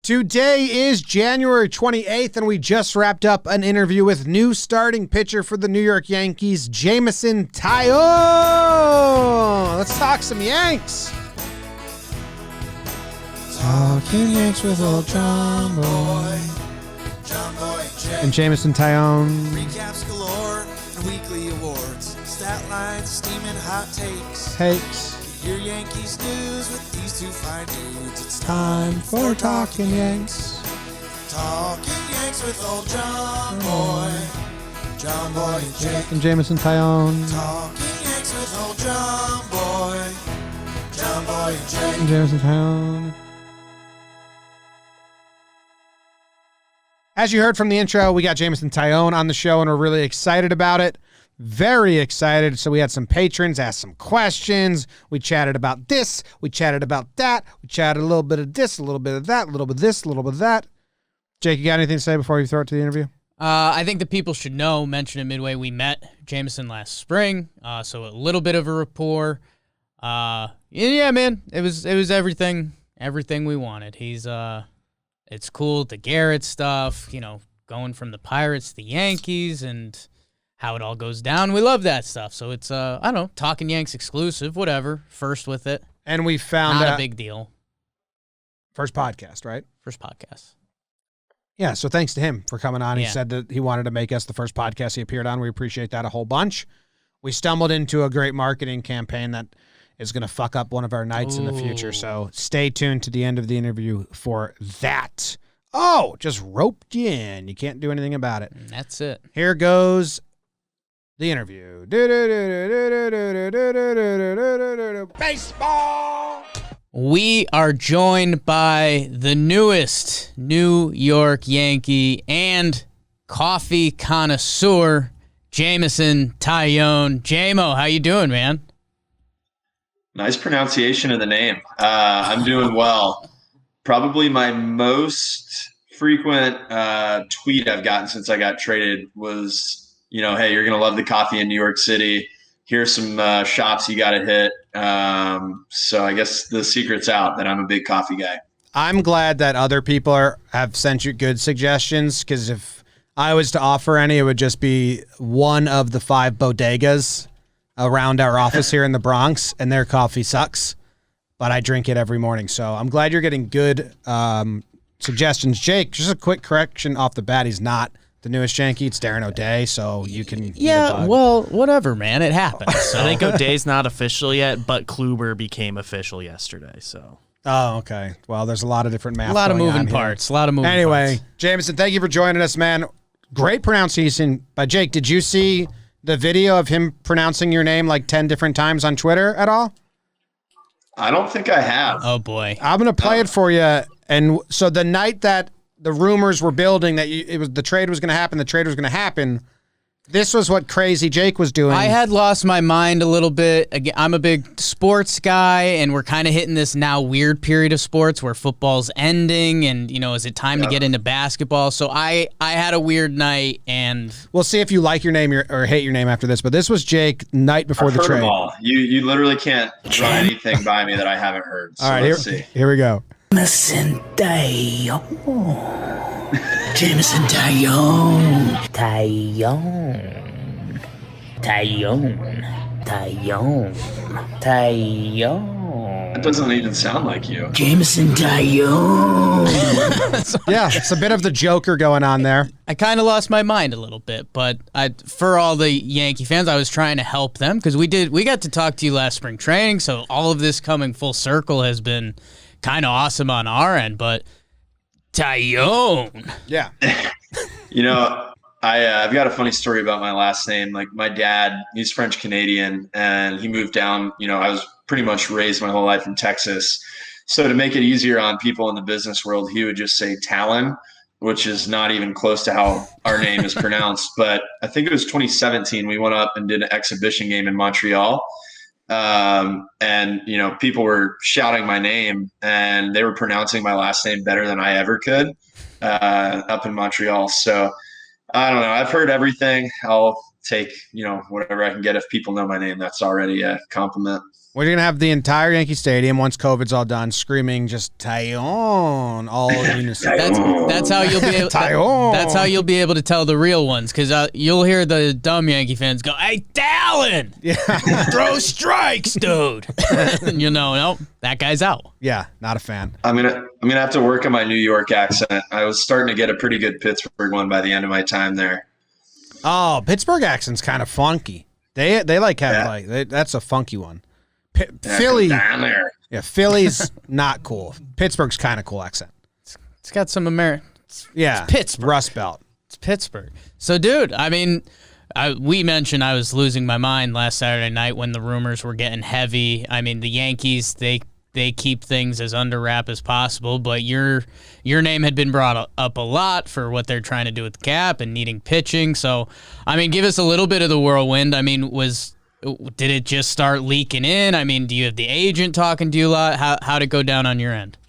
Today is January 28th, and we just wrapped up an interview with new starting pitcher for the New York Yankees, Jameson Taillon. Let's talk some Yanks. Talking Yanks with old Jomboy Jake. And Jameson Taillon. Recaps galore and weekly awards. Stat lines, steaming hot takes. Your Yankees news with these two fine dudes. It's time for Talkin' Yanks. Talkin' Yanks with old Jomboy Jake. And Jameson Taillon. Talkin' Yanks with old Jomboy Jake. And Jameson Taillon. As you heard from the intro, we got Jameson Taillon on the show, and we're really excited about it. Very excited. So we had some patrons ask some questions. We chatted about this. We chatted about that. We chatted a little bit of this, a little bit of that, a little bit of this, a little bit of that. Jake, you got anything to say before you throw it to the interview? I think the people should know, mentioned at Midway, we met Jameson last spring, so a little bit of a rapport. Yeah, man, it was everything we wanted. He's it's cool, the Gerrit stuff, going from the Pirates to the Yankees and how it all goes down. We love that stuff. So it's, I don't know, Talkin' Yanks exclusive, whatever. First with it. And we found Not a big deal. First podcast, right? First podcast. Yeah, so thanks to him for coming on. He said that he wanted to make us the first podcast he appeared on. We appreciate that a whole bunch. We stumbled into a great marketing campaign that is going to fuck up one of our nights in the future. So stay tuned to the end of the interview for that. Oh, just roped you in. You can't do anything about it. And that's it. Here goes the interview. Baseball. We are joined by the newest New York Yankee and coffee connoisseur, Jameson Taillon. Jamo, how you doing, man? Nice pronunciation of the name. I'm doing well. Probably my most frequent tweet I've gotten since I got traded was, hey, you're going to love the coffee in New York City. Here's some shops you got to hit. So I guess the secret's out that I'm a big coffee guy. I'm glad that other people have sent you good suggestions, because if I was to offer any, it would just be one of the 5 bodegas around our office here in the Bronx, and their coffee sucks, but I drink it every morning. So I'm glad you're getting good suggestions. Jake, just a quick correction off the bat. He's not the newest Yankee. It's Darren O'Day, so you can... Yeah, well, whatever, man. It happens. So. I think O'Day's not official yet, but Kluber became official yesterday, so... Oh, okay. Well, there's a lot of different math. A lot of going moving on parts. Here. A lot of moving parts. Anyway, Jameson, thank you for joining us, man. Great pronunciation by Jake. Did you see the video of him pronouncing your name like 10 different times on Twitter at all? I don't think I have. Oh, boy. I'm going to play it for you. And so the night that the rumors were building that the trade was going to happen, this was what crazy Jake was doing. I had lost my mind a little bit. Again, I'm a big sports guy, and we're kind of hitting this now weird period of sports where football's ending, and, is it time to get into basketball? So I had a weird night, and... We'll see if you like your name or hate your name after this, but this was Jake night before the trade. Them all. You literally can't run anything by me that I haven't heard. So all right, let's see. Here we go. Jameson Taillon. Jameson Taillon. Taillon. Taillon. Taillon. Taillon. That doesn't even sound like you. Jameson Taillon. Yeah, it's a bit of the Joker going on there. I kind of lost my mind a little bit, but for all the Yankee fans, I was trying to help them because we got to talk to you last spring training, so all of this coming full circle has been kind of awesome on our end, but Taillon. Yeah. I've got a funny story about my last name. Like, my dad, he's French Canadian, and he moved down. I was pretty much raised my whole life in Texas. So to make it easier on people in the business world, he would just say Talkin, which is not even close to how our name is pronounced. But I think it was 2017. We went up and did an exhibition game in Montreal. And people were shouting my name, and they were pronouncing my last name better than I ever could up in Montreal. So I don't know. I've heard everything. I'll take, whatever I can get. If people know my name, that's already a compliment. We're going to have the entire Yankee Stadium, once COVID's all done, screaming just Taillon all in unison. That's how you'll be able. That's how you'll be able to tell the real ones, because you'll hear the dumb Yankee fans go, "Hey, Taillon, throw strikes, dude," and you'll know, no, that guy's out. Yeah, not a fan. I'm gonna have to work on my New York accent. I was starting to get a pretty good Pittsburgh one by the end of my time there. Oh, Pittsburgh accent's kind of funky. They like have that's a funky one. Philly, down there. Yeah, Philly's not cool. Pittsburgh's kind of cool accent. It's got some American. Yeah, it's Pittsburgh. Rust Belt. It's Pittsburgh. So, dude, I mean, we mentioned I was losing my mind last Saturday night when the rumors were getting heavy. I mean, the Yankees, they keep things as under wrap as possible, but your name had been brought up a lot for what they're trying to do with the cap and needing pitching. So, I mean, give us a little bit of the whirlwind. I mean, did it just start leaking in? I mean, do you have the agent talking to you a lot? How'd it go down on your end?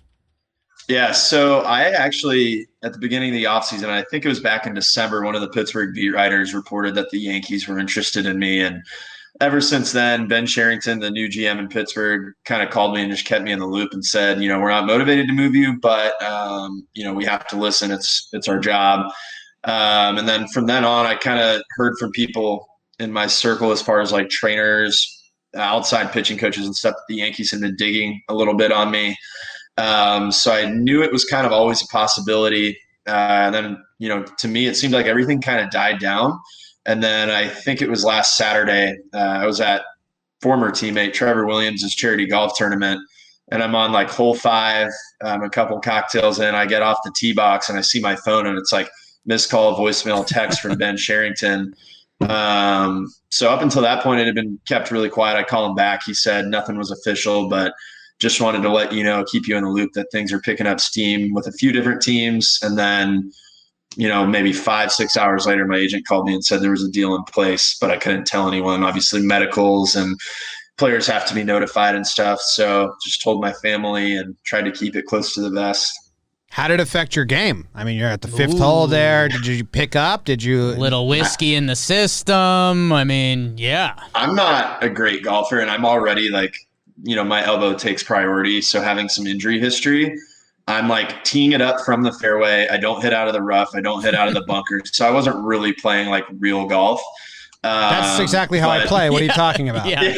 Yeah, so I actually, at the beginning of the offseason, I think it was back in December, one of the Pittsburgh beat writers reported that the Yankees were interested in me. And ever since then, Ben Cherington, the new GM in Pittsburgh, kind of called me and just kept me in the loop and said, we're not motivated to move you, but, we have to listen. It's our job. And then from then on, I kind of heard from people in my circle as far as like trainers, outside pitching coaches and stuff, the Yankees have been digging a little bit on me. So I knew it was kind of always a possibility. And then, to me, it seemed like everything kind of died down. And then I think it was last Saturday, I was at former teammate Trevor Williams' charity golf tournament, and I'm on like hole 5, a couple cocktails in. I get off the tee box and I see my phone and it's like missed call, voicemail, text from Ben Cherington. So up until that point, it had been kept really quiet. I call him back. He said nothing was official, but just wanted to let you know, keep you in the loop that things are picking up steam with a few different teams. And then, maybe 5-6 hours later, my agent called me and said there was a deal in place, but I couldn't tell anyone. Obviously, medicals and players have to be notified and stuff. So just told my family and tried to keep it close to the vest. How did it affect your game? I mean, you're at the 5th hole there. Did you pick up? Did you? Little whiskey in the system. I mean, yeah. I'm not a great golfer, and I'm already like, my elbow takes priority. So having some injury history, I'm like teeing it up from the fairway. I don't hit out of the rough. I don't hit out of the bunkers. So I wasn't really playing like real golf. That's exactly how I play. What are you talking about? Yeah.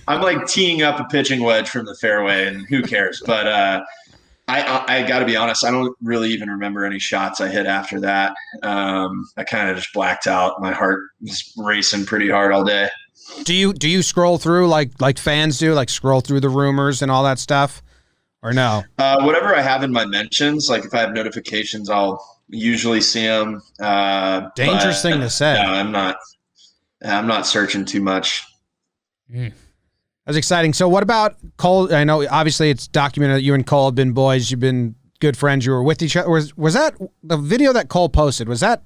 I'm like teeing up a pitching wedge from the fairway, and who cares? But I got to be honest, I don't really even remember any shots I hit after that. I kind of just blacked out. My heart was racing pretty hard all day. Do you scroll through like fans do, like scroll through the rumors and all that stuff, or no? Whatever I have in my mentions, like if I have notifications, I'll usually see them. Dangerous thing to say. No, I'm not searching too much. That's exciting. So what about Cole? I know obviously it's documented that you and Cole have been boys. You've been good friends. You were with each other. Was that the video that Cole posted? Was that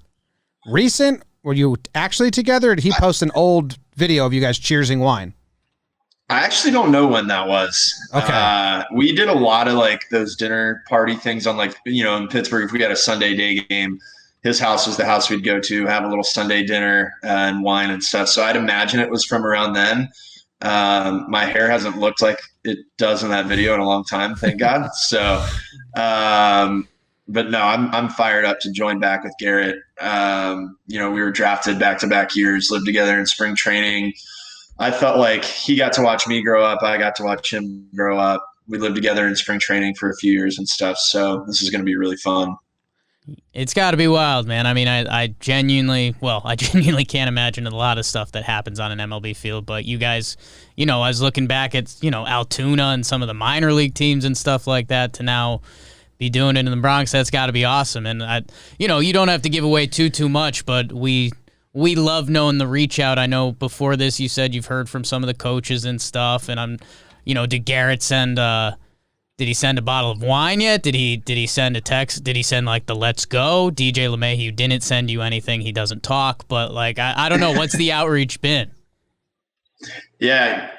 recent? Were you actually together? Or did he post an old video of you guys cheersing wine? I actually don't know when that was. Okay. We did a lot of like those dinner party things on like, in Pittsburgh, if we had a Sunday day game, his house was the house we'd go to, have a little Sunday dinner and wine and stuff. So I'd imagine it was from around then. My hair hasn't looked like it does in that video in a long time, thank God. So, but no, I'm fired up to join back with Gerrit. We were drafted back-to-back years, lived together in spring training. I felt like he got to watch me grow up. I got to watch him grow up. We lived together in spring training for a few years and stuff. So this is going to be really fun. It's got to be wild, man. I mean, I genuinely can't imagine a lot of stuff that happens on an MLB field. But you guys, I was looking back at, Altoona and some of the minor league teams and stuff like that to now be doing it in the Bronx. That's got to be awesome. And, you don't have to give away too much, but we love knowing the reach out. I know before this you said you've heard from some of the coaches and stuff. And did Gerrit send Did he send a bottle of wine yet? Did he send a text? Did he send like the let's go? DJ LeMahieu didn't send you anything. He doesn't talk, but like I don't know. What's the outreach been? Yeah.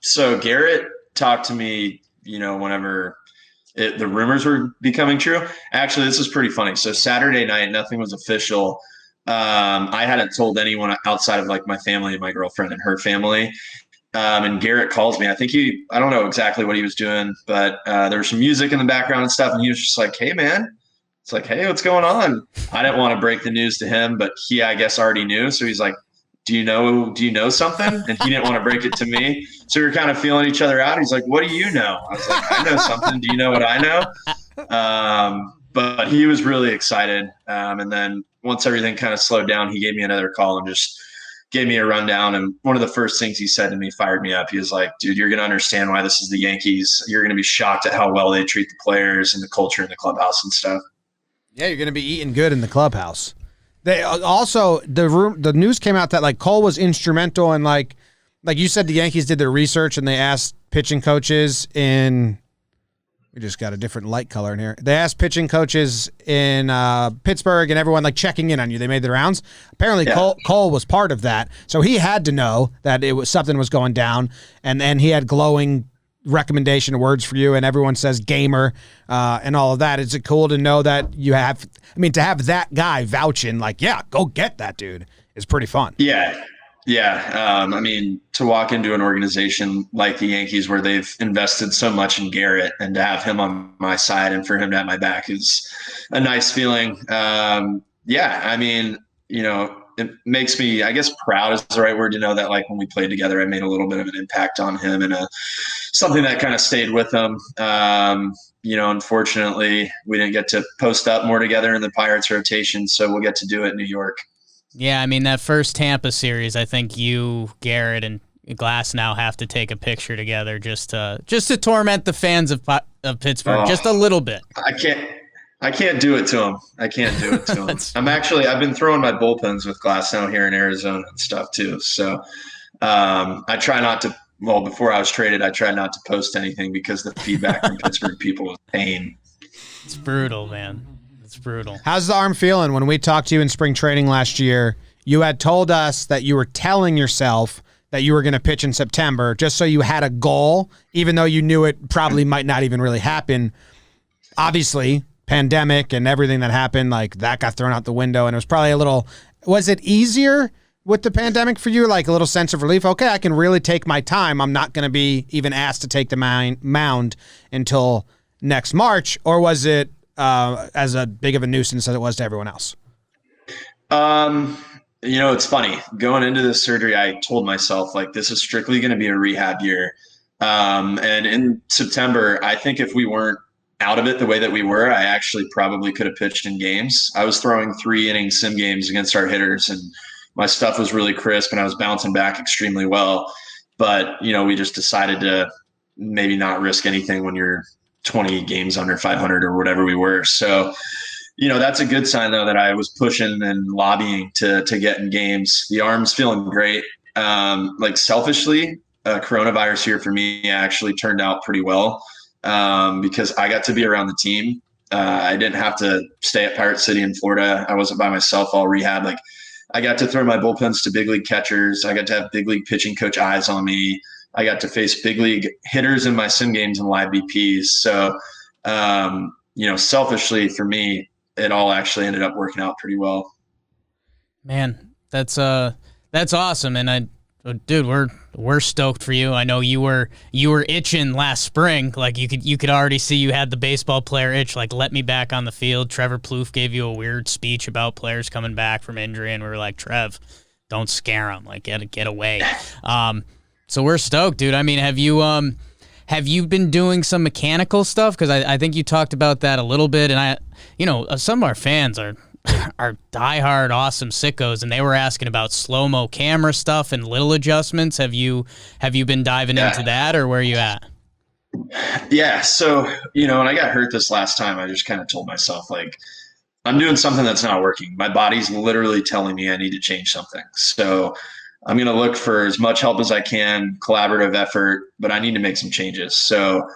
So Gerrit talked to me, whenever the rumors were becoming true. Actually, this is pretty funny. So Saturday night, nothing was official. I hadn't told anyone outside of like my family and my girlfriend and her family. And Gerrit calls me. I don't know exactly what he was doing, but there was some music in the background and stuff. And he was just like, "Hey, man." It's like, "Hey, what's going on?" I didn't want to break the news to him, but he, I guess, already knew. So he's like, do you know something? And he didn't want to break it to me. So we were kind of feeling each other out. He's like, "What do you know?" I was like, "I know something. Do you know what I know?" But he was really excited. And then once everything kind of slowed down, he gave me another call and just gave me a rundown. And one of the first things he said to me fired me up. He was like, "Dude, you're going to understand why this is the Yankees. You're going to be shocked at how well they treat the players and the culture in the clubhouse and stuff." Yeah, you're going to be eating good in the clubhouse. They also, the news came out that like Cole was instrumental in like you said, the Yankees did their research and they asked pitching coaches in. We just got a different light color in here. They asked pitching coaches in Pittsburgh and everyone like checking in on you. They made the rounds. Apparently, yeah. Cole was part of that, so he had to know that something was going down, and he had glowing recommendation words for you. And everyone says gamer and all of that. Is it cool to know that you have? I mean, to have that guy vouching like, yeah, go get that dude is pretty fun. Yeah. Yeah. I mean, to walk into an organization like the Yankees where they've invested so much in Gerrit and to have him on my side and for him to have my back is a nice feeling. Yeah. I mean, it makes me, I guess, proud is the right word to know that like when we played together, I made a little bit of an impact on him and something that kind of stayed with him. Unfortunately, we didn't get to post up more together in the Pirates rotation, so we'll get to do it in New York. Yeah, I mean, that first Tampa series, I think you, Gerrit, and Glass now have to take a picture together just to torment the fans of Pittsburgh just a little bit. I can't do it to him. I can't do it to him. I've been throwing my bullpens with Glass now here in Arizona and stuff too. So I try not to. Well, before I was traded, I tried not to post anything because the feedback from Pittsburgh people was pain. It's brutal, man. It's brutal. How's the arm feeling? When we talked to you in spring training last year, you had told us that you were telling yourself that you were going to pitch in September just so you had a goal, even though you knew it probably might not even really happen. Obviously, pandemic and everything that happened, like that got thrown out the window, and it was probably was it easier with the pandemic for you? Like a little sense of relief? Okay, I can really take my time. I'm not going to be even asked to take the mound until next March, or was it as a big of a nuisance as it was to everyone else? It's funny. Going into this surgery, I told myself, like, this is strictly going to be a rehab year. And in September, I think if we weren't out of it the way that we were, I actually probably could have pitched in games. I was throwing 3-inning sim games against our hitters, and my stuff was really crisp, and I was bouncing back extremely well. But, we just decided to maybe not risk anything when you're 20 games under 500 or whatever we were. So, that's a good sign though, that I was pushing and lobbying to get in games. The arm's feeling great. Like selfishly, coronavirus here for me actually turned out pretty well because I got to be around the team. I didn't have to stay at Pirate City in Florida. I wasn't by myself all rehab. Like I got to throw my bullpens to big league catchers. I got to have big league pitching coach eyes on me. I got to face big league hitters in my sim games and live BPs. So, selfishly for me, it all actually ended up working out pretty well. Man, that's awesome. And dude, we're stoked for you. I know you were itching last spring. Like you could already see you had the baseball player itch. Like, let me back on the field. Trevor Plouffe gave you a weird speech about players coming back from injury, and we were like, Trev, don't scare them. Like, get away. So we're stoked, dude. I mean, have you been doing some mechanical stuff? Because I think you talked about that a little bit, and some of our fans are diehard awesome sickos, and they were asking about slow-mo camera stuff and little adjustments. Have you been diving into that, or where are you at? Yeah. So, when I got hurt this last time, I just kind of told myself, like, I'm doing something that's not working. My body's literally telling me I need to change something. So I'm going to look for as much help as I can, collaborative effort, but I need to make some changes. So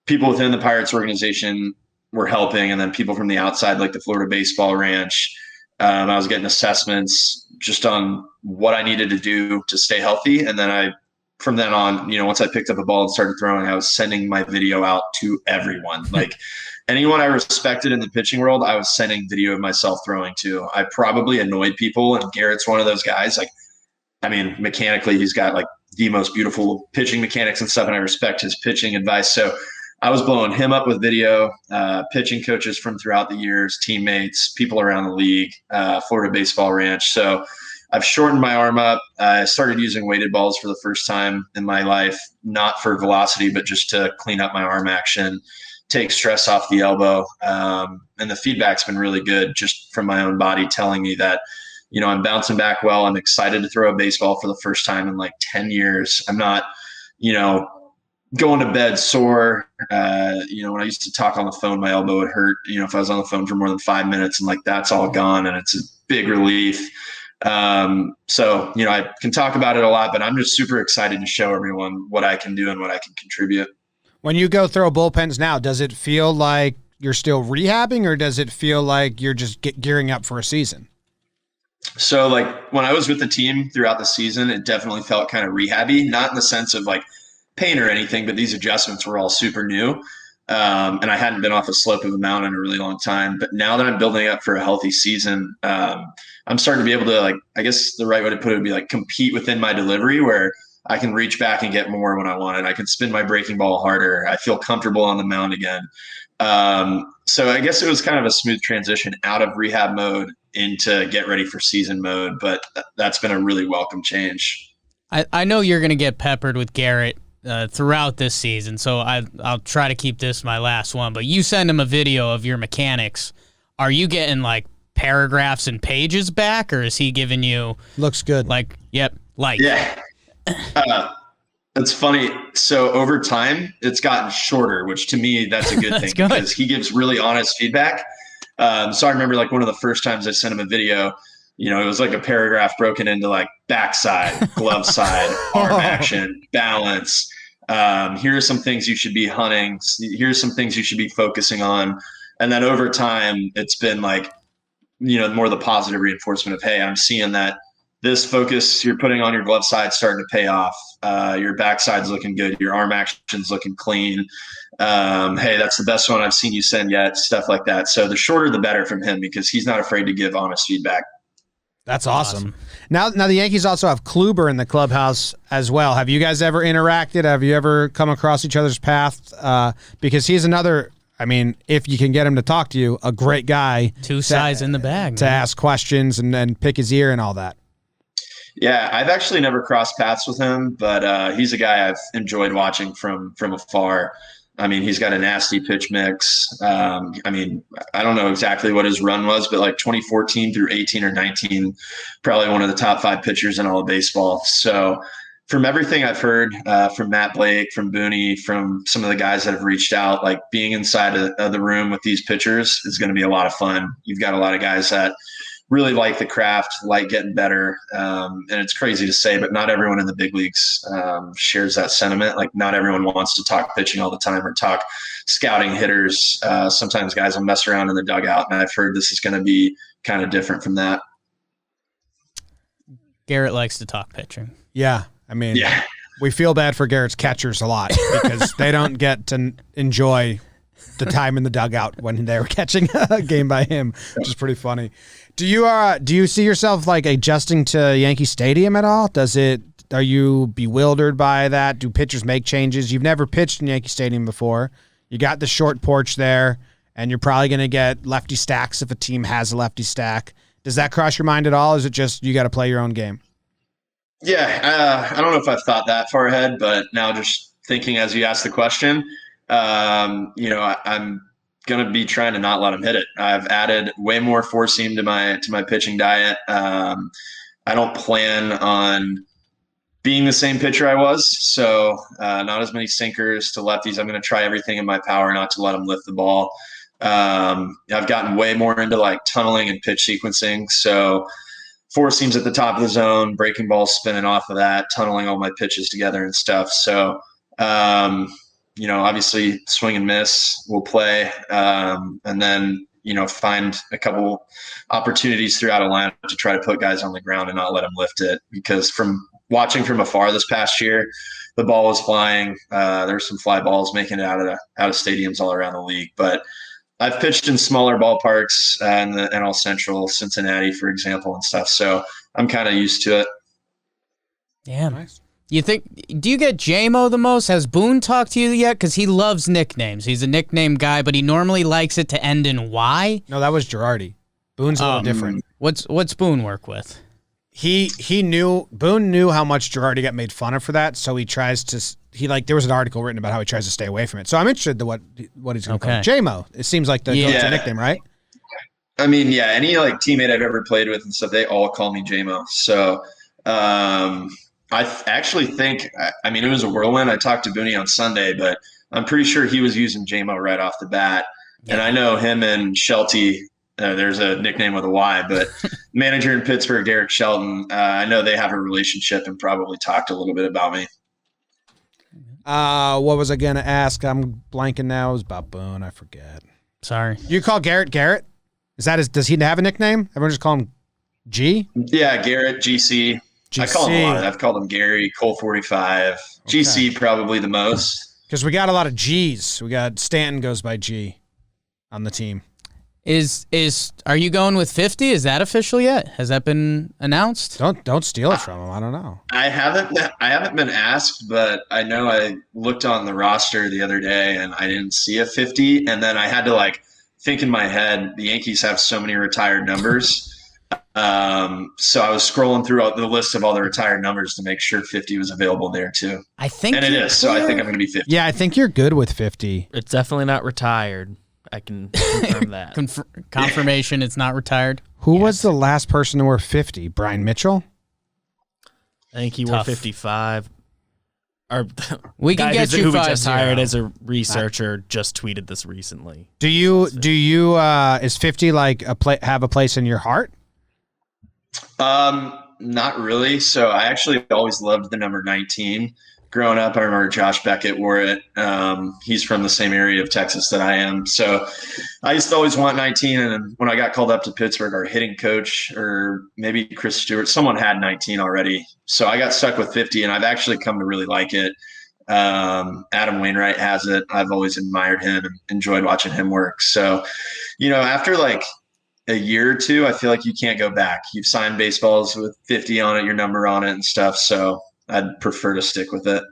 people within the Pirates organization were helping, and then people from the outside, like the Florida Baseball Ranch, I was getting assessments just on what I needed to do to stay healthy. And then from then on, once I picked up a ball and started throwing, I was sending my video out to everyone. Like anyone I respected in the pitching world, I was sending video of myself throwing to. I probably annoyed people, and Gerrit's one of those guys. Like, I mean, mechanically, he's got like the most beautiful pitching mechanics and stuff, and I respect his pitching advice. So I was blowing him up with video, pitching coaches from throughout the years, teammates, people around the league, Florida Baseball Ranch. So I've shortened my arm up. I started using weighted balls for the first time in my life, not for velocity, but just to clean up my arm action, take stress off the elbow. And the feedback's been really good just from my own body telling me that, I'm bouncing back well. I'm excited to throw a baseball for the first time in like 10 years. I'm not, going to bed sore. When I used to talk on the phone, my elbow would hurt, if I was on the phone for more than 5 minutes, and like, that's all gone. And it's a big relief. I can talk about it a lot, but I'm just super excited to show everyone what I can do and what I can contribute. When you go throw bullpens now, does it feel like you're still rehabbing, or does it feel like you're just gearing up for a season? So like when I was with the team throughout the season, it definitely felt kind of rehabby, not in the sense of like pain or anything, but these adjustments were all super new. And I hadn't been off a slope of a mountain in a really long time. But now that I'm building up for a healthy season, I'm starting to be able to, like, I guess the right way to put it would be like compete within my delivery, where I can reach back and get more when I want it. I can spin my breaking ball harder. I feel comfortable on the mound again. So I guess it was kind of a smooth transition out of rehab mode into get ready for season mode, but that's been a really welcome change. I know you're going to get peppered with Gerrit throughout this season, so I'll try to keep this my last one. But you send him a video of your mechanics. Are you getting like paragraphs and pages back, or is he giving you looks good? Like, yep, like yeah. It's funny. So over time, it's gotten shorter, which to me, that's a good thing because he gives really honest feedback. So I remember like one of the first times I sent him a video, it was like a paragraph broken into like backside, glove side, arm action, balance. Here are some things you should be hunting. Here's some things you should be focusing on. And then over time, it's been like, more the positive reinforcement of, hey, I'm seeing that this focus you're putting on your glove side starting to pay off. Your backside's looking good. Your arm action's looking clean. Hey, that's the best one I've seen you send yet, stuff like that. So the shorter, the better from him because he's not afraid to give honest feedback. That's awesome. Now the Yankees also have Kluber in the clubhouse as well. Have you guys ever interacted? Have you ever come across each other's path? Because he's another, if you can get him to talk to you, a great guy. Two sides in the bag. To ask questions and then pick his ear and all that. Yeah, I've actually never crossed paths with him, but he's a guy I've enjoyed watching from afar. He's got a nasty pitch mix. I don't know exactly what his run was, but like 2014 through 18 or 19, probably one of the top 5 pitchers in all of baseball. So from everything I've heard from Matt Blake, from Booney, from some of the guys that have reached out, like being inside of the room with these pitchers is going to be a lot of fun. You've got a lot of guys that really like the craft, like getting better. And it's crazy to say, but not everyone in the big leagues shares that sentiment. Like not everyone wants to talk pitching all the time or talk scouting hitters. Sometimes guys will mess around in the dugout, and I've heard this is going to be kind of different from that. Gerrit likes to talk pitching. Yeah. We feel bad for Gerrit's catchers a lot because they don't get to enjoy the time in the dugout when they were catching a game by him, which is pretty funny. Do you see yourself like adjusting to Yankee Stadium at all? Are you bewildered by that? Do pitchers make changes? You've never pitched in Yankee Stadium before. You got the short porch there, and you're probably going to get lefty stacks if a team has a lefty stack. Does that cross your mind at all? Or is it just you got to play your own game? Yeah, I don't know if I've thought that far ahead, but now just thinking as you asked the question, I'm going to be trying to not let him hit it. I've added way more four seam to my pitching diet. I don't plan on being the same pitcher I was. So not as many sinkers to lefties. I'm going to try everything in my power not to let him lift the ball. I've gotten way more into like tunneling and pitch sequencing. So four seams at the top of the zone, breaking balls spinning off of that, tunneling all my pitches together and stuff. So, obviously swing and miss will play. And then, find a couple opportunities throughout a lineup to try to put guys on the ground and not let them lift it. Because from watching from afar this past year, the ball was flying. There's some fly balls making it out of stadiums all around the league. But I've pitched in smaller ballparks in the NL Central, Cincinnati, for example, and stuff. So I'm kind of used to it. Yeah. Nice. Do you get Jamo the most? Has Boone talked to you yet? Because he loves nicknames. He's a nickname guy, but he normally likes it to end in Y. No, that was Girardi. Boone's a little different. What's Boone work with? Boone knew how much Girardi got made fun of for that, so he tries to there was an article written about how he tries to stay away from it. So I'm interested in what he's going to call it. Jamo. It seems like the go-to nickname, right? I mean, yeah, any like teammate I've ever played with and stuff, they all call me Jamo. So I actually think, I mean, it was a whirlwind. I talked to Booney on Sunday, but I'm pretty sure he was using Jamo right off the bat. Yeah. And I know him and Shelty, there's a nickname with a Y, but manager in Pittsburgh, Derek Shelton, I know they have a relationship and probably talked a little bit about me. What was I going to ask? I'm blanking now. It was about Boone. I forget. Sorry. You call Gerrit? Is that does he have a nickname? Everyone just call him G? Yeah, Gerrit, GC. I call him a lot. I've called him Gary, Cole 45. Okay. GC probably the most. Because we got a lot of G's. We got Stanton goes by G on the team. Are you going with 50? Is that official yet? Has that been announced? Don't steal it from him. I don't know. I haven't been asked, but I know I looked on the roster the other day and I didn't see a 50. And then I had to think in my head, the Yankees have so many retired numbers. So I was scrolling through the list of all the retired numbers to make sure 50 was available there too. I think, and it is. So I think I'm going to be 50. Yeah, I think you're good with 50. It's definitely not retired. I can confirm that. Confirmation, it's not retired. Who was the last person to wear 50? Brian Mitchell? I think he wore 55. We can get you who 5-0. We just hired as a researcher just tweeted this recently. Do you is 50 have a place in your heart? Not really. So I actually always loved the number 19. Growing up, I remember Josh Beckett wore it. He's from the same area of Texas that I am. So I used to always want 19. And when I got called up to Pittsburgh, our hitting coach, or maybe Chris Stewart, someone had 19 already. So I got stuck with 50, and I've actually come to really like it. Adam Wainwright has it. I've always admired him and enjoyed watching him work. So, after a year or two, I feel like you can't go back. You've signed baseballs with 50 on it, your number on it and stuff. So I'd prefer to stick with it.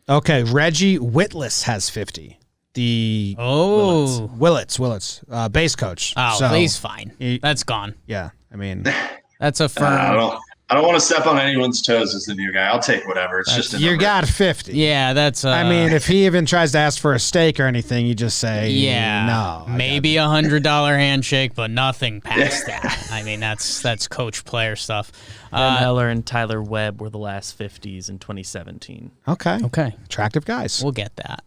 Okay, Reggie Whitless has 50. Willits, base coach. Oh, so he's fine. That's gone. Yeah, I mean, that's a firm. I don't want to step on anyone's toes as the new guy. I'll take whatever. It's just a number. You got 50. Yeah, that's. I mean, if he even tries to ask for a steak or anything, you just say, no. Maybe $100 handshake, but nothing past that. I mean, that's coach player stuff. Ben Heller and Tyler Webb were the last 50s in 2017. Okay. Attractive guys. We'll get that.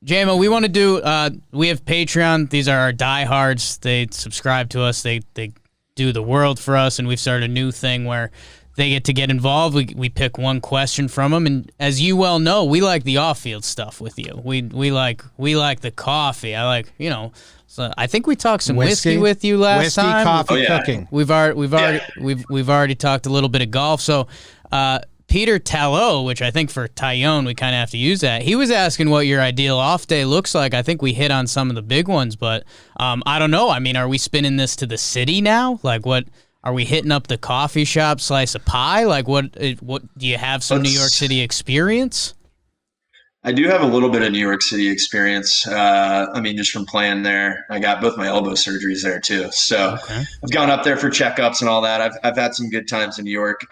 Jamo, we want to do. We have Patreon. These are our diehards. They subscribe to us. They do the world for us, and we've started a new thing where they get to get involved. We pick one question from them, and as you well know, we like the off-field stuff with you. We like the coffee. I like So I think we talked some whiskey with you last time. Coffee, cooking. We've already talked a little bit of golf. So Peter Taillon, which I think for Taillon we kind of have to use that. He was asking what your ideal off day looks like. I think we hit on some of the big ones, but I don't know. I mean, are we spinning this to the city now? What are we hitting up the coffee shop, slice of pie? What do you have some New York City experience? I do have a little bit of New York City experience. I mean, just from playing there, I got both my elbow surgeries there too. So I've gone up there for checkups and all that. I've had some good times in New York.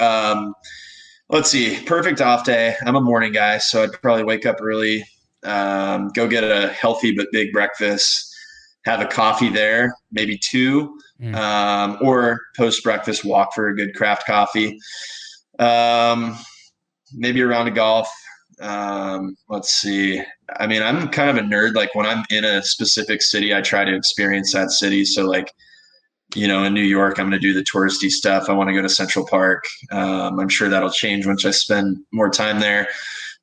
Let's see. Perfect off day. I'm a morning guy, so I'd probably wake up early, go get a healthy but big breakfast, have a coffee there, maybe two, or post-breakfast walk for a good craft coffee. Maybe a round of golf. Let's see. I mean, I'm kind of a nerd. When I'm in a specific city, I try to experience that city. So in New York, I'm going to do the touristy stuff. I want to go to Central Park. I'm sure that'll change once I spend more time there.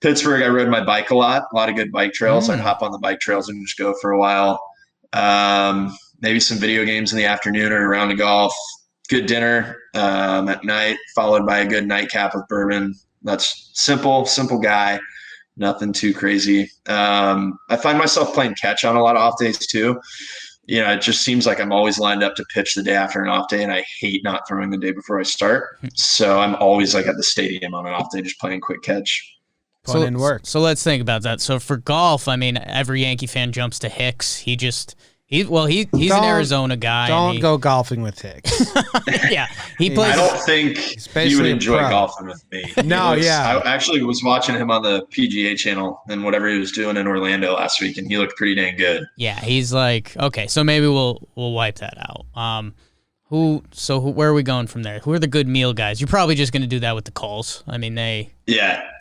Pittsburgh, I rode my bike a lot of good bike trails. I'd hop on the bike trails and just go for a while. Maybe some video games in the afternoon or a round of golf, good dinner at night, followed by a good nightcap with bourbon. That's simple guy, nothing too crazy. I find myself playing catch on a lot of off days too. it just seems like I'm always lined up to pitch the day after an off day, and I hate not throwing the day before I start. So I'm always like at the stadium on an off day, just playing quick catch. Put in work. So let's think about that. So for golf, I mean, every Yankee fan jumps to Hicks. He's an Arizona guy. Don't go golfing with Hicks. Yeah, he plays. I don't think he would enjoy golfing with me. No, I actually was watching him on the PGA channel and whatever he was doing in Orlando last week, and he looked pretty dang good. Yeah, he's like, okay, so maybe we'll wipe that out. Where are we going from there? Who are the good meal guys? You're probably just going to do that with the Coles. I mean, I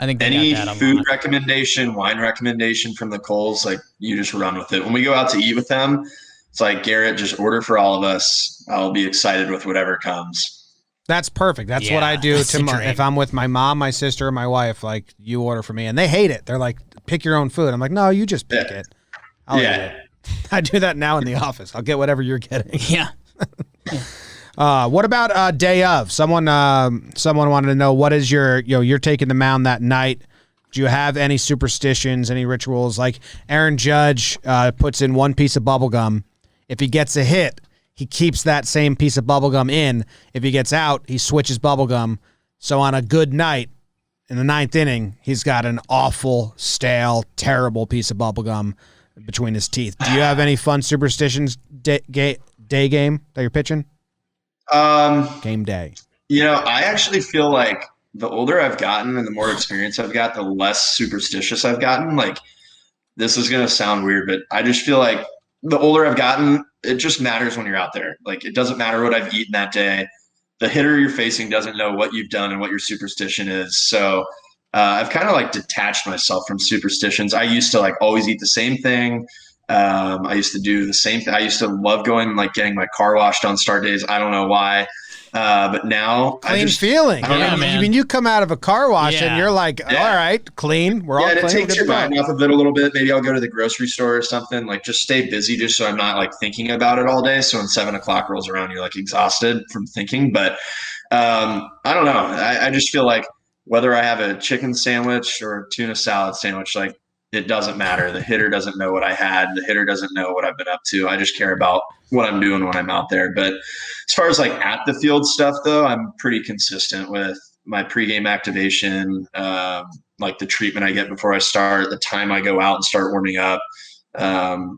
think any got that food recommendation, wine recommendation from the Coles, like you just run with it. When we go out to eat with them, it's like, Gerrit, just order for all of us. I'll be excited with whatever comes. That's perfect. That's what I do if I'm with my mom, my sister, or my wife. Like, you order for me, and they hate it. They're like, pick your own food. I'm like, no, you just pick it. I'll eat it. I do that now in the office. I'll get whatever you're getting. Yeah. What about day of? Someone wanted to know, what is you're taking the mound that night. Do you have any superstitions, any rituals? Like Aaron Judge puts in one piece of bubble gum. If he gets a hit, he keeps that same piece of bubble gum in. If he gets out, he switches bubble gum. So on a good night, in the ninth inning, he's got an awful, stale, terrible piece of bubble gum between his teeth. Do you have any fun superstitions day game that you're pitching? Game day. I actually feel like the older I've gotten and the more experience I've got, the less superstitious I've gotten. Like, this is going to sound weird, but I just feel like the older I've gotten, it just matters when you're out there. Like, it doesn't matter what I've eaten that day. The hitter you're facing doesn't know what you've done and what your superstition is. So I've kind of like detached myself from superstitions. I used to like always eat the same thing. I used to do the same thing. I used to love going, like, getting my car washed on start days. I don't know why. But now feeling. Yeah, man. I mean, you come out of a car wash and you're like, all right, clean. We're all clean. It takes your mind off of it a little bit. Maybe I'll go to the grocery store or something, like just stay busy just so I'm not like thinking about it all day. So when 7 o'clock rolls around, you're like exhausted from thinking. But I don't know. I just feel like whether I have a chicken sandwich or a tuna salad sandwich, like, it doesn't matter. The hitter doesn't know what I had. The hitter doesn't know what I've been up to. I just care about what I'm doing when I'm out there. But as far as like at the field stuff, though, I'm pretty consistent with my pregame activation, like the treatment I get before I start, the time I go out and start warming up.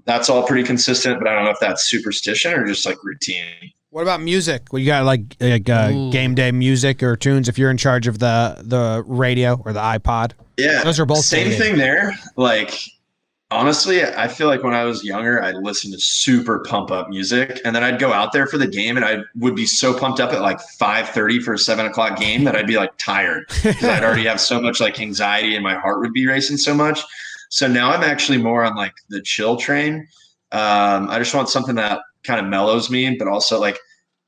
That's all pretty consistent, but I don't know if that's superstition or just like routine. What about music? Well, you got like game day music or tunes if you're in charge of the radio or the iPod? Yeah, those are both same thing there. Like, honestly, I feel like when I was younger, I'd listen to super pump up music, and then I'd go out there for the game, and I would be so pumped up at like 5:30 for a 7 o'clock game that I'd be like tired because I'd already have so much like anxiety, and my heart would be racing so much. So now I'm actually more on like the chill train. I just want something that kind of mellows me, but also like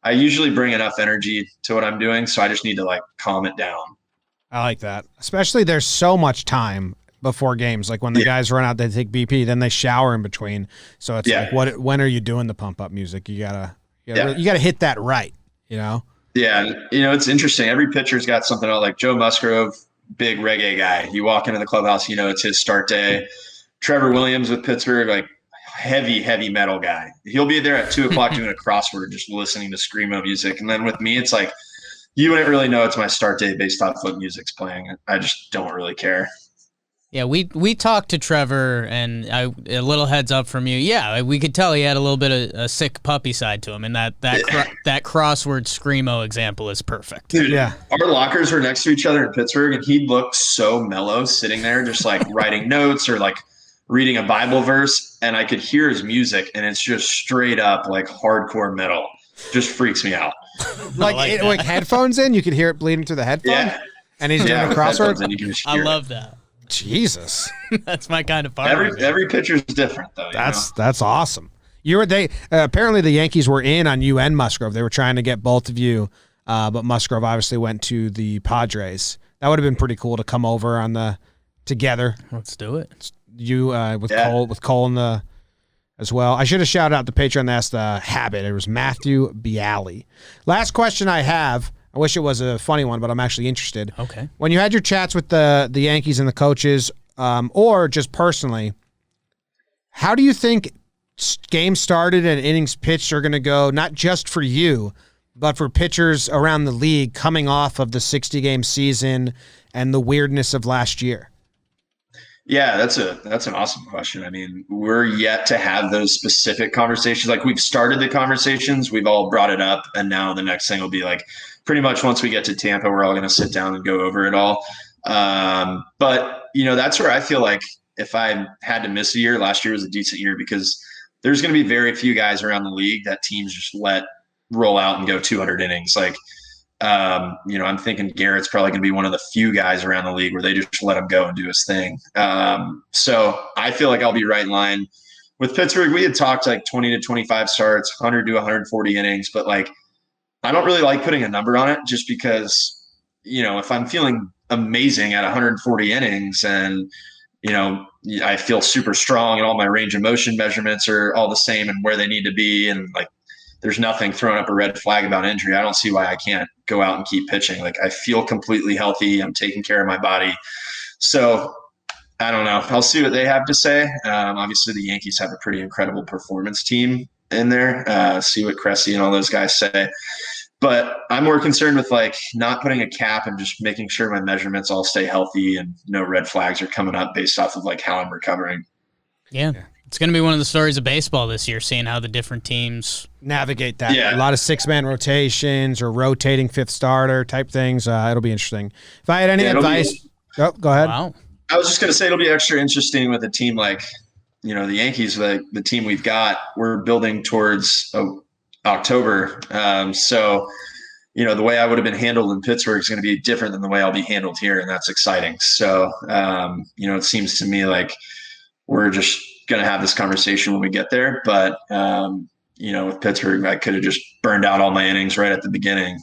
I usually bring enough energy to what I'm doing, so I just need to like calm it down. I like that. Especially there's so much time before games. Like when the guys run out, they take BP, then they shower in between. So it's like, when are you doing the pump up music? You gotta hit that right, you know? Yeah. It's interesting. Every pitcher's got something else. Like Joe Musgrove, big reggae guy. You walk into the clubhouse, it's his start day. Trevor Williams with Pittsburgh, like heavy metal guy. He'll be there at 2 o'clock doing a crossword, just listening to screamo music. And then with me, it's like, you wouldn't really know it's my start day based off what music's playing. I just don't really care. Yeah, we talked to Trevor, and a little heads up from you. Yeah, we could tell he had a little bit of a sick puppy side to him, and that crossword screamo example is perfect. Dude, our lockers were next to each other in Pittsburgh, and he'd look so mellow sitting there, just like writing notes or like reading a Bible verse, and I could hear his music, and it's just straight up like hardcore metal. Just freaks me out. like headphones in, you could hear it bleeding through the headphone. Yeah, and he's doing a crossword. I love that. Jesus, that's my kind of part. Every pitcher's different, though. That's awesome. Apparently the Yankees were in on you and Musgrove. They were trying to get both of you, but Musgrove obviously went to the Padres. That would have been pretty cool to come over together. Let's do it. You with Cole in the. As well. I should have shouted out the Patreon that asked the habit. It was Matthew Bialy. Last question I have. I wish it was a funny one, but I'm actually interested. Okay. When you had your chats with the Yankees and the coaches, or just personally, how do you think games started and innings pitched are going to go not just for you, but for pitchers around the league coming off of the 60-game season and the weirdness of last year? Yeah, that's an awesome question. I mean, we're yet to have those specific conversations. Like, we've started the conversations, we've all brought it up, and now the next thing will be like, pretty much once we get to Tampa, we're all going to sit down and go over it all. But that's where I feel like if I had to miss a year, last year was a decent year because there's going to be very few guys around the league that teams just let roll out and go 200 innings. Like, I'm thinking Gerrit's probably going to be one of the few guys around the league where they just let him go and do his thing. So I feel like I'll be right in line with Pittsburgh. We had talked like 20 to 25 starts, 100 to 140 innings, but like, I don't really like putting a number on it just because, if I'm feeling amazing at 140 innings and, I feel super strong and all my range of motion measurements are all the same and where they need to be, and like, there's nothing throwing up a red flag about injury, I don't see why I can't go out and keep pitching. Like, I feel completely healthy. I'm taking care of my body. So I don't know. I'll see what they have to say. Obviously, the Yankees have a pretty incredible performance team in there. See what Cressy and all those guys say. But I'm more concerned with like not putting a cap and just making sure my measurements all stay healthy and no red flags are coming up based off of like how I'm recovering. Yeah. It's going to be one of the stories of baseball this year, seeing how the different teams navigate that. Yeah. A lot of 6-man rotations or rotating fifth starter type things. It'll be interesting. If I had any advice, go ahead. Wow. I was just going to say it'll be extra interesting with a team like, the Yankees, the team we've got. We're building towards October. So, the way I would have been handled in Pittsburgh is going to be different than the way I'll be handled here, and that's exciting. So, it seems to me like we're just going to have this conversation when we get there. But, with Pittsburgh, I could have just burned out all my innings right at the beginning.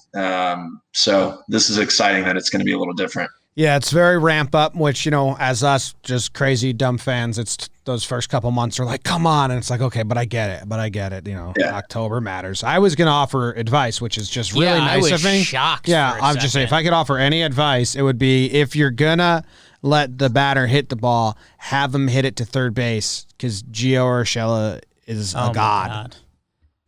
So this is exciting that it's going to be a little different. Yeah, it's very ramp up, which, as us just crazy dumb fans, it's those first couple months are like, come on. And it's like, okay, but I get it. Yeah. October matters. I was going to offer advice, which is just really nice I was of me. shocked. Yeah, I'm just saying, if I could offer any advice, it would be if you're going to let the batter hit the ball, have him hit it to third base because Gio Urshela is a god.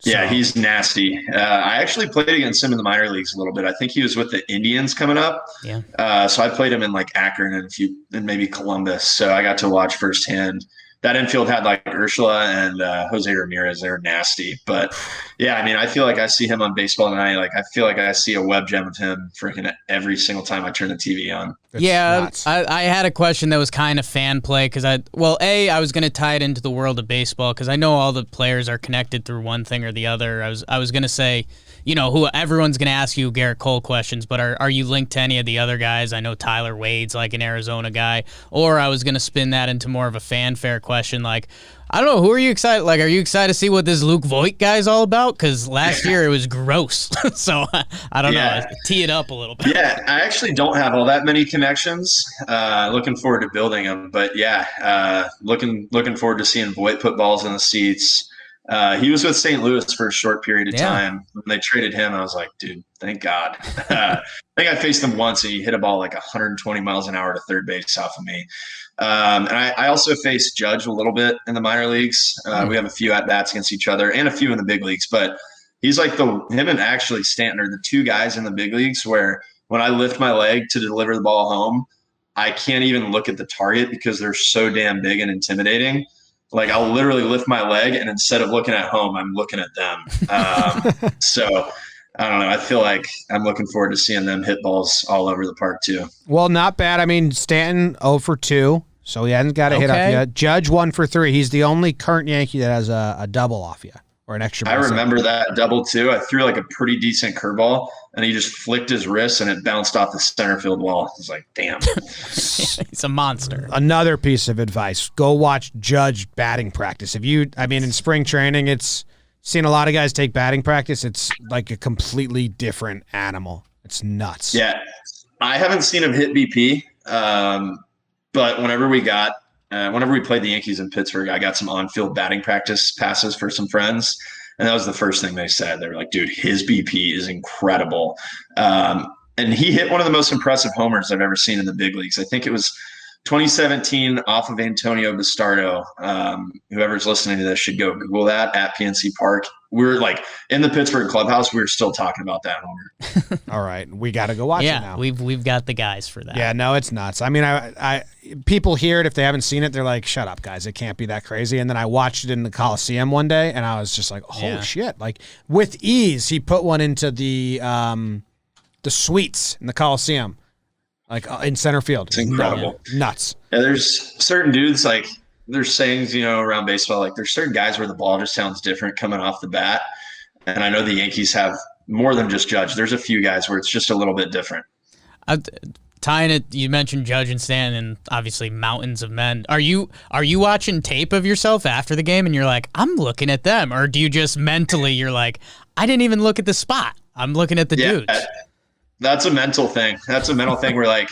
Yeah, he's nasty. I actually played against him in the minor leagues a little bit. I think he was with the Indians coming up. Yeah. So I played him in like Akron and maybe Columbus. So I got to watch firsthand. That infield had like Urshela and Jose Ramirez. They're nasty. But yeah, I mean, I feel like I see him on Baseball Tonight. Like, I feel like I see a web gem of him freaking every single time I turn the TV on. I had a question that was kind of fan play because I was going to tie it into the world of baseball because I know all the players are connected through one thing or the other. I was going to say, who everyone's going to ask you Gerrit Cole questions, but are you linked to any of the other guys? I know Tyler Wade's like an Arizona guy, or I was going to spin that into more of a fanfare question. Like, I don't know, who are you excited? Like, are you excited to see what this Luke Voigt guy's all about? Because last year it was gross. So I don't know. Tee it up a little bit. Yeah, I actually don't have all that many connections. Looking forward to building them, but looking forward to seeing Voigt put balls in the seats. He was with St. Louis for a short period of time. When they traded him, I was like, dude, thank God. I think I faced him once and he hit a ball like 120 miles an hour to third base off of me. And I also faced Judge a little bit in the minor leagues. We have a few at-bats against each other and a few in the big leagues. But he's like him and actually Stanton are the two guys in the big leagues where when I lift my leg to deliver the ball home, I can't even look at the target because they're so damn big and intimidating. Like, I'll literally lift my leg, and instead of looking at home, I'm looking at them. So, I don't know. I feel like I'm looking forward to seeing them hit balls all over the park, too. Well, not bad. I mean, Stanton 0 for 2, so he hasn't got a hit off yet. Judge 1 for 3. He's the only current Yankee that has a double off you or an extra base. I remember that double, too. I threw like a pretty decent curveball, and he just flicked his wrist, and it bounced off the center field wall. I was like, damn. He's a monster. Another piece of advice, go watch Judge batting practice. In spring training, it's seen a lot of guys take batting practice. It's like a completely different animal. It's nuts. Yeah. I haven't seen him hit BP, but whenever we played the Yankees in Pittsburgh, I got some on-field batting practice passes for some friends. And that was the first thing they said. They were like, dude, his BP is incredible. And he hit one of the most impressive homers I've ever seen in the big leagues. I think it was 2017 off of Antonio Bastardo. Whoever's listening to this should go Google that at PNC Park. We're like in the Pittsburgh clubhouse. We were still talking about that owner. All right, we got to go watch it now. We've got the guys for that. Yeah, no, it's nuts. I mean, I people hear it if they haven't seen it, they're like, "Shut up, guys! It can't be that crazy." And then I watched it in the Coliseum one day, and I was just like, "Holy shit!" Like with ease, he put one into the suites in the Coliseum. Like in center field. It's incredible. Nuts. Yeah, there's certain dudes, like there's sayings, around baseball, like there's certain guys where the ball just sounds different coming off the bat. And I know the Yankees have more than just Judge. There's a few guys where it's just a little bit different. Tying it, you mentioned Judge and Stan and obviously mountains of men. Are you watching tape of yourself after the game and you're like, I'm looking at them? Or do you just mentally, you're like, I didn't even look at the spot. I'm looking at the dudes. That's a mental thing. That's a mental thing where like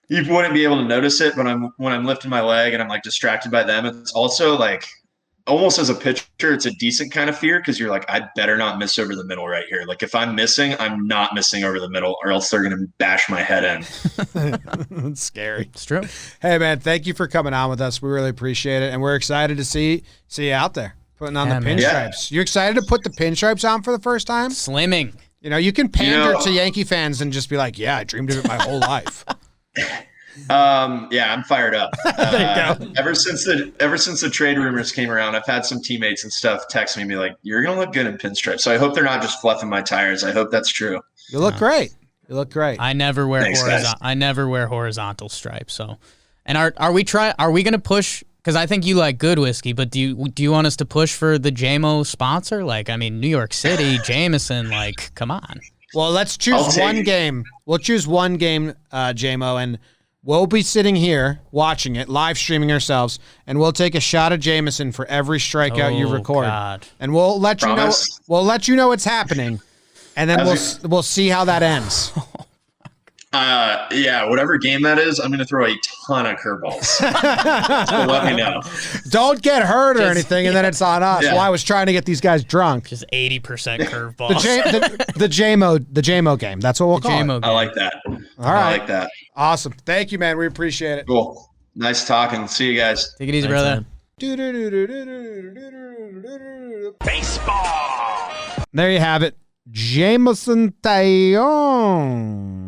you wouldn't be able to notice it, but when I'm lifting my leg and I'm like distracted by them, it's also like almost as a pitcher, it's a decent kind of fear because you're like, I better not miss over the middle right here. Like if I'm missing, I'm not missing over the middle, or else they're gonna bash my head in. It's scary. It's true. Hey man, thank you for coming on with us. We really appreciate it, and we're excited to see you out there putting on the pinstripes. You excited to put the pinstripes on for the first time? Slimming. You can pander to Yankee fans and just be like, yeah, I dreamed of it my whole life. Yeah, I'm fired up. There you go. Ever since the trade rumors came around, I've had some teammates and stuff text me and be like, you're going to look good in pinstripes. So I hope they're not just fluffing my tires. I hope that's true. You look great. You look great. I never wear horizontal stripes. So, and are we going to push? Because I think you like good whiskey, but do you want us to push for the Jamo sponsor? Like, I mean, New York City, Jameson, like, come on. Well, let's choose one game. We'll choose one game, Jamo, and we'll be sitting here watching it, live streaming ourselves, and we'll take a shot of Jameson for every strikeout you record. God. And we'll let you know. We'll let you know it's happening, and then we'll see how that ends. Yeah, whatever game that is, I'm going to throw a ton of curveballs. So let me know. Don't get hurt or anything, and then it's on us. Yeah. Well, I was trying to get these guys drunk. Just 80% curveballs. The Jamo game. That's what we'll call it. I like that. All right. I like that. Awesome. Thank you, man. We appreciate it. Cool. Nice talking. See you guys. Take it easy, brother. Baseball. There you have it. Jameson Taillon.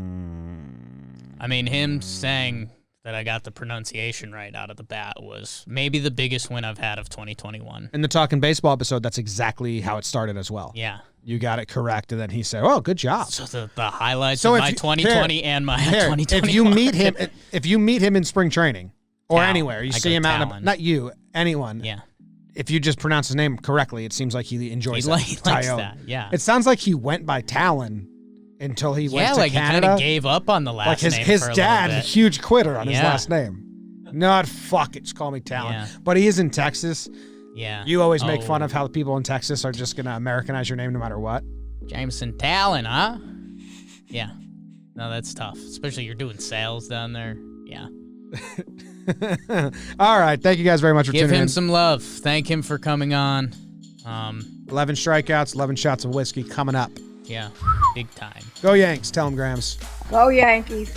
I mean, him saying that I got the pronunciation right out of the bat was maybe the biggest win I've had of 2021. In the Talkin Baseball episode, that's exactly how it started as well. Yeah. You got it correct, and then he said, "Oh, good job." So the highlights of my 2020 and my 2021. If you meet him in spring training or anywhere, you see him out, Talon. anyone. Yeah. If you just pronounce his name correctly, it seems like he enjoys He likes Taillon. that. Yeah. It sounds like he went by Talon until he went to Canada. He kind of gave up on the last name. His for a dad, little bit. huge quitter on his last name. Not fuck it, just call me Talon. Yeah. But he is in Texas. Yeah. You always make fun of how the people in Texas are just gonna Americanize your name no matter what. Jameson Taillon, huh? Yeah. No, that's tough. Especially you're doing sales down there. Yeah. All right. Thank you guys very much for tuning in. Give him some love. Thank him for coming on. 11 strikeouts, 11 shots of whiskey coming up. Yeah. Big time. Go Yanks. Tell them, Grams. Go Yankees.